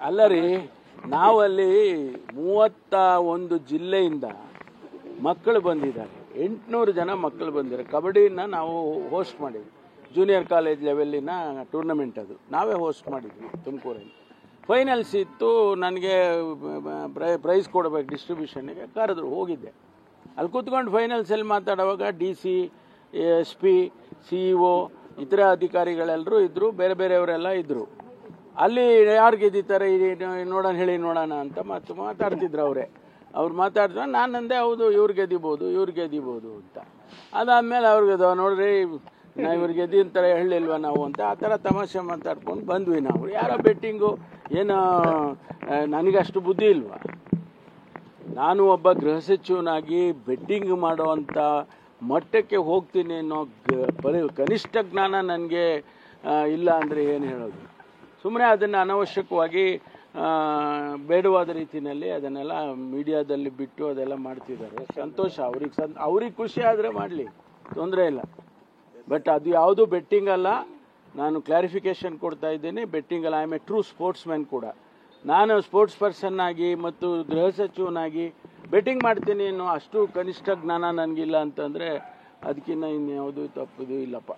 ಅಲ್ಲ ರೀ, ನಾವಲ್ಲಿ 31 ಜಿಲ್ಲೆಯಿಂದ ಮಕ್ಕಳು ಬಂದಿದ್ದಾರೆ, 800 ಜನ ಮಕ್ಕಳು ಬಂದಿದ್ದಾರೆ. ಕಬಡ್ಡಿನ ನಾವು ಹೋಸ್ಟ್ ಮಾಡಿದ್ವಿ, ಜೂನಿಯರ್ ಕಾಲೇಜ್ ಲೆವೆಲ್ಲಿನ ಟೂರ್ನಮೆಂಟ್, ಅದು ನಾವೇ ಹೋಸ್ಟ್ ಮಾಡಿದ್ವಿ ತುಮಕೂರಲ್ಲಿ. ಫೈನಲ್ಸ್ ಇತ್ತು, ನನಗೆ ಪ್ರೈಸ್ ಕೊಡಬೇಕು ಡಿಸ್ಟ್ರಿಬ್ಯೂಷನ್ಗೆ ಕರೆದ್ರು, ಹೋಗಿದ್ದೆ. ಅಲ್ಲಿ ಕೂತ್ಕೊಂಡು ಫೈನಲ್ಸಲ್ಲಿ ಮಾತಾಡುವಾಗ DC, SP, CEO ಇತರ ಅಧಿಕಾರಿಗಳೆಲ್ಲರೂ ಇದ್ದರು, ಬೇರೆ ಬೇರೆಯವರೆಲ್ಲ ಇದ್ದರು. ಅಲ್ಲಿ ಯಾರು ಗೆದ್ದಿದ್ದಾರೆ ನೋಡೋಣ ಅಂತ ಮಾತಾಡ್ತಿದ್ರು ಅವರೇ. ಅವ್ರು ಮಾತಾಡಿದ್ರೆ ನಾನಂದೆ ಹೌದು ಇವ್ರು ಗೆದ್ದಿಬೋದು ಅಂತ. ಅದಾದಮೇಲೆ ಅವ್ರಿಗೆ ನೋಡ್ರಿ ಇವ್ರು ಗೆದ್ದಿ ಅಂತಾರೆ ಹೇಳಿಲ್ವ ನಾವು ಅಂತ ಆ ಥರ ತಮಾಷೆ ಮಾತಾಡ್ಕೊಂಡು ಬಂದ್ವಿ ನಾವು. ಯಾರೋ ಬೆಟ್ಟಿಂಗು ಏನು ನನಗಷ್ಟು ಬುದ್ಧಿ ಇಲ್ವಾ? ನಾನು ಒಬ್ಬ ಗೃಹ ಸಚಿವನಾಗಿ ಬೆಟ್ಟಿಂಗ್ ಮಾಡೋವಂಥ ಮಟ್ಟಕ್ಕೆ ಹೋಗ್ತೀನಿ ಅನ್ನೋ ಕನಿಷ್ಠ ಜ್ಞಾನ ನನಗೆ ಇಲ್ಲ ಅಂದರೆ ಏನು ಹೇಳೋದು? ಸುಮ್ಮನೆ ಅದನ್ನು ಅನವಶ್ಯಕವಾಗಿ ಬೇಡವಾದ ರೀತಿಯಲ್ಲಿ ಅದನ್ನೆಲ್ಲ ಮೀಡಿಯಾದಲ್ಲಿ ಬಿಟ್ಟು ಅದೆಲ್ಲ ಮಾಡ್ತಿದ್ದಾರೆ. ಸಂತೋಷ, ಅವ್ರಿಗೆ ಖುಷಿ ಆದರೆ ಮಾಡಲಿ, ತೊಂದರೆ ಇಲ್ಲ. ಬಟ್ ಅದು ಯಾವುದು ಬೆಟ್ಟಿಂಗ್ ಅಲ್ಲ. ನಾನು ಕ್ಲಾರಿಫಿಕೇಶನ್ ಕೊಡ್ತಾ ಇದ್ದೀನಿ, ಬೆಟ್ಟಿಂಗ್ ಅಲ್ಲ. I am A true sports man ಕೂಡ. ನಾನು ಸ್ಪೋರ್ಟ್ಸ್ ಪರ್ಸನ್ ಆಗಿ ಮತ್ತು ಗೃಹ ಸಚಿವನಾಗಿ ಬೆಟ್ಟಿಂಗ್ ಮಾಡ್ತೀನಿ ಅನ್ನೋ ಅಷ್ಟು ಕನಿಷ್ಠ ಜ್ಞಾನ ನನಗಿಲ್ಲ ಅಂತಂದರೆ ಅದಕ್ಕಿಂತ ಇನ್ಯಾವುದು ತಪ್ಪದು ಇಲ್ಲಪ್ಪ.